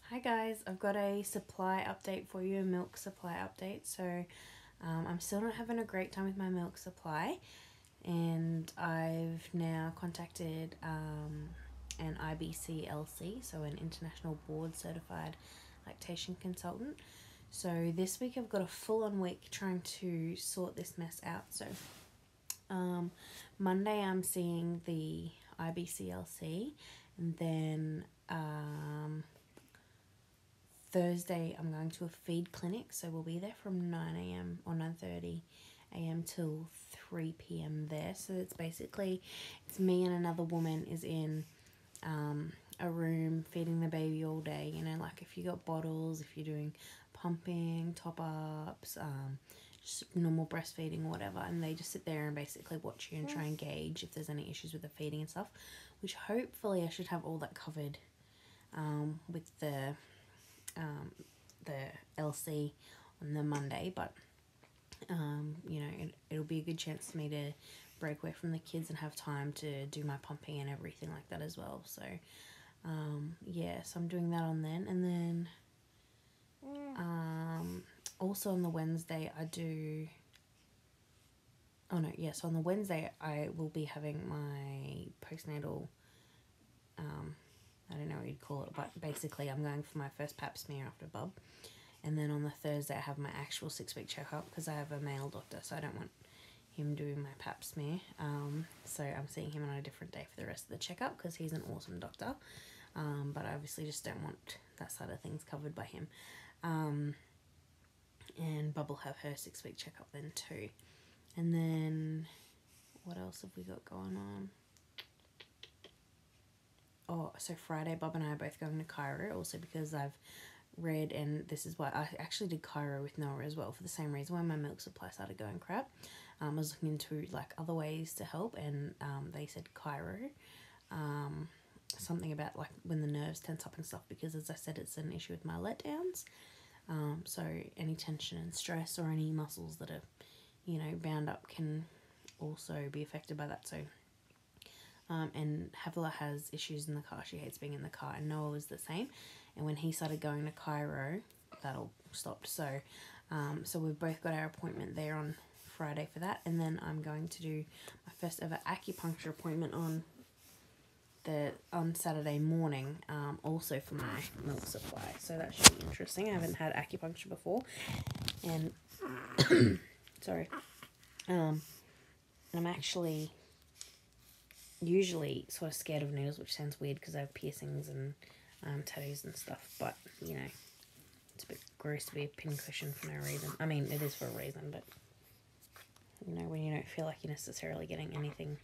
Hi guys, I've got a supply update for you, a milk supply update. So I'm still not having a great time with my milk supply, and I've now contacted an IBCLC, so an international board certified lactation consultant. So this week I've got a full-on week trying to sort this mess out. So Monday I'm seeing the IBCLC, and then Thursday I'm going to a feed clinic, so we'll be there from 9 a.m. or 9:30 a.m. till 3 p.m. there. So it's basically, it's me and another woman is in a room feeding the baby all day. You know, like if you got bottles, if you're doing pumping, top-ups, just normal breastfeeding or whatever, and they just sit there and basically watch you and try and gauge if there's any issues with the feeding and stuff, which hopefully I should have all that covered with the LC on the Monday, but you know, it'll be a good chance for me to break away from the kids and have time to do my pumping and everything like that as well. So yeah, so I'm doing that on then, and then also on the Wednesday I do, oh no, yes, on the Wednesday I will be having my postnatal, I don't know what you'd call it, but basically I'm going for my first pap smear after bub. And then on the Thursday I have my actual 6-week checkup because I have a male doctor, so I don't want him doing my pap smear. So I'm seeing him on a different day for the rest of the checkup because he's an awesome doctor. But I obviously just don't want that side of things covered by him. And Bub will have her 6-week checkup then too. And then what else have we got going on? Oh, so Friday Bob and I are both going to chiro, also because I've read, and this is why I actually did chiro with Noah as well, for the same reason why my milk supply started going crap. I was looking into like other ways to help, and they said chiro, something about like when the nerves tense up and stuff, because as I said, it's an issue with my letdowns. So any tension and stress or any muscles that are, you know, bound up can also be affected by that. So and Havila has issues in the car. She hates being in the car, and Noah was the same. And when he started going to chiro, that all stopped. So so we've both got our appointment there on Friday for that, and then I'm going to do my first ever acupuncture appointment on Saturday morning, also for my milk supply. So that should be interesting. I haven't had acupuncture before, and sorry, I'm actually usually sort of scared of needles, which sounds weird because I have piercings and tattoos and stuff, but you know, it's a bit gross to be a pincushion for no reason. I mean, it is for a reason, but you know, when you don't feel like you're necessarily getting anything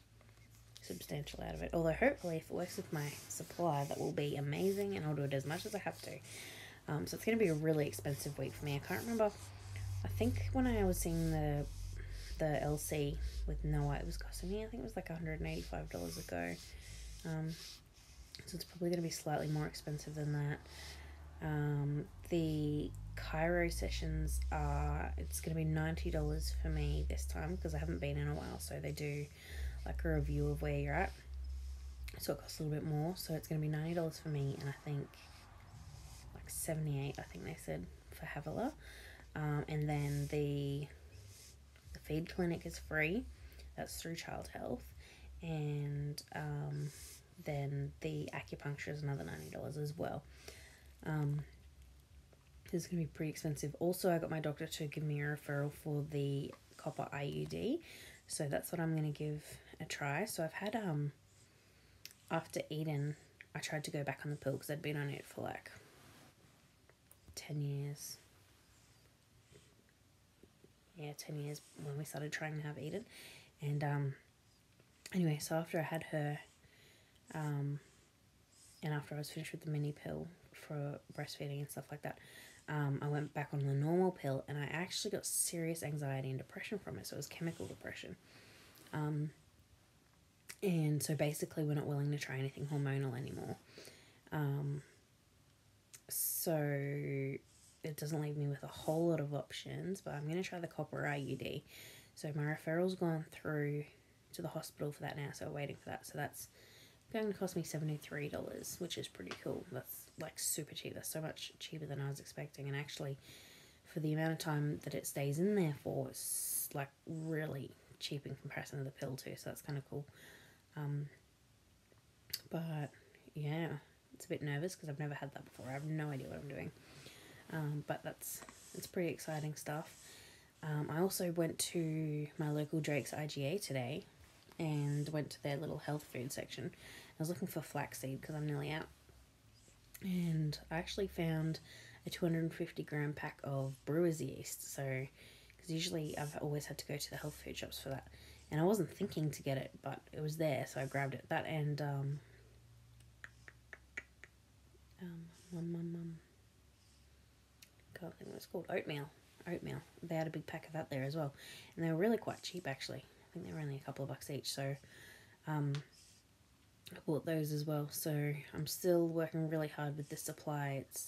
substantial out of it. Although hopefully if it works with my supply, that will be amazing, and I'll do it as much as I have to. So it's going to be a really expensive week for me. I can't remember, I think when I was seeing the LC with Noah, it was costing me, I think it was like $185 a go. So it's probably going to be slightly more expensive than that. The chiro sessions are, it's going to be $90 for me this time because I haven't been in a while, so they do like a review of where you're at, so it costs a little bit more. So it's going to be $90 for me, and I think like $78, I think they said, for Havila. And then the feed clinic is free, that's through Child Health, and then the acupuncture is another $90 as well. This is going to be pretty expensive. Also, I got my doctor to give me a referral for the copper IUD, so that's what I'm going to give a try. So I've had, after Eden, I tried to go back on the pill because I'd been on it for like 10 years. Yeah, 10 years when we started trying to have Eden. And anyway, so after I had her, and after I was finished with the mini pill for breastfeeding and stuff like that, I went back on the normal pill, and I actually got serious anxiety and depression from it. So it was chemical depression. And so basically we're not willing to try anything hormonal anymore. So it doesn't leave me with a whole lot of options, but I'm going to try the copper IUD. So my referral's gone through to the hospital for that now, so we're waiting for that. So that's going to cost me $73, which is pretty cool. That's like super cheap. That's so much cheaper than I was expecting, and actually for the amount of time that it stays in there for, it's like really cheap in comparison to the pill too, so that's kind of cool. But yeah, it's a bit nervous because I've never had that before. I have no idea what I'm doing. But it's pretty exciting stuff. I also went to my local Drake's IGA today and went to their little health food section. I was looking for flaxseed because I'm nearly out. And I actually found a 250 gram pack of brewer's yeast. So, because usually I've always had to go to the health food shops for that. And I wasn't thinking to get it, but it was there, so I grabbed it. That and, can't think what it's called. Oatmeal. They had a big pack of that there as well. And they were really quite cheap, actually. I think they were only a couple of bucks each, so I bought those as well. So I'm still working really hard with the supply. It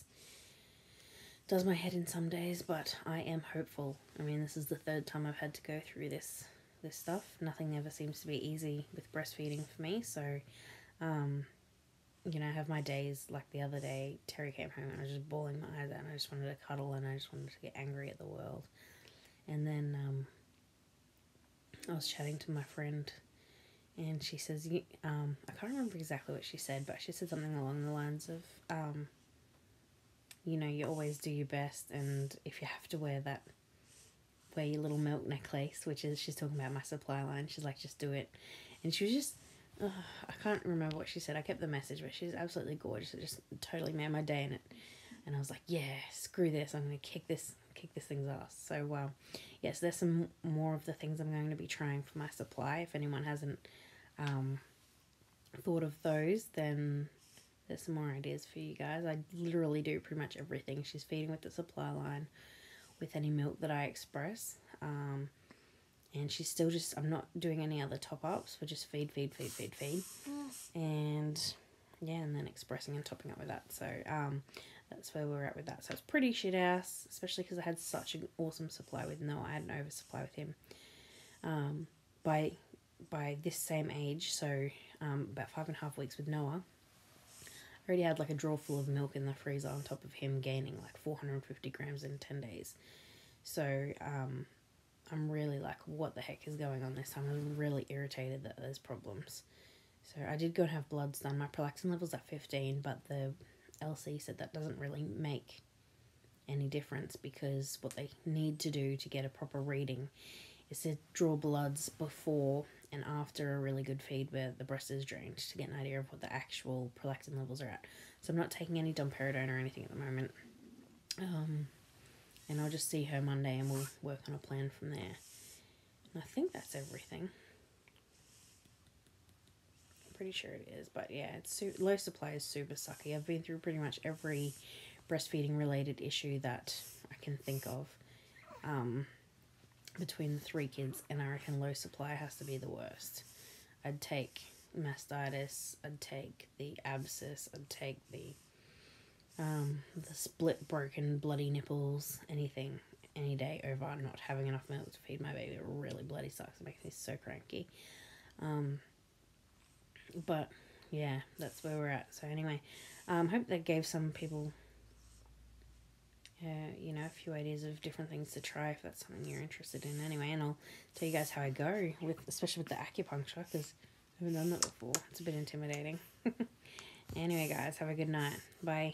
does my head in some days, but I am hopeful. I mean, this is the third time I've had to go through this stuff. Nothing ever seems to be easy with breastfeeding for me, so you know, I have my days. Like the other day, Terry came home and I was just bawling my eyes out and I just wanted to cuddle and I just wanted to get angry at the world. And then I was chatting to my friend and she says, I can't remember exactly what she said, but she said something along the lines of, you know, you always do your best, and if you have to wear your little milk necklace, which is, she's talking about my supply line, she's like, just do it. And she was just, I can't remember what she said. I kept the message, but she's absolutely gorgeous. It just totally made my day in it. And I was like, yeah, screw this. I'm going to kick this thing's ass. So, yes, there's some more of the things I'm going to be trying for my supply. If anyone hasn't thought of those, then there's some more ideas for you guys. I literally do pretty much everything. She's feeding with the supply line, with any milk that I express. And she's still just, I'm not doing any other top-ups. We're just feed. And, yeah, and then expressing and topping up with that. So, that's where we're at with that. So, it's pretty shit-ass, especially because I had such an awesome supply with Noah. I had an oversupply with him. By this same age, so, about 5.5 weeks with Noah, I already had, like, a drawer full of milk in the freezer on top of him gaining, like, 450 grams in 10 days. So, I'm really like, what the heck is going on this time? I'm really irritated that there's problems. So I did go and have bloods done. My prolactin level's at 15, but the LC said that doesn't really make any difference, because what they need to do to get a proper reading is to draw bloods before and after a really good feed where the breast is drained, to get an idea of what the actual prolactin levels are at. So I'm not taking any domperidone or anything at the moment. And I'll just see her Monday and we'll work on a plan from there. And I think that's everything. I'm pretty sure it is. But yeah, it's low supply is super sucky. I've been through pretty much every breastfeeding related issue that I can think of between the 3 kids. And I reckon low supply has to be the worst. I'd take mastitis. I'd take the abscess. I'd take the split, broken, bloody nipples, anything, any day over not having enough milk to feed my baby. It really bloody sucks. It makes me so cranky. But yeah, that's where we're at. So anyway, hope that gave some people, you know, a few ideas of different things to try if that's something you're interested in. Anyway, and I'll tell you guys how I go especially with the acupuncture, because I haven't done that before. It's a bit intimidating. Anyway, guys, have a good night. Bye.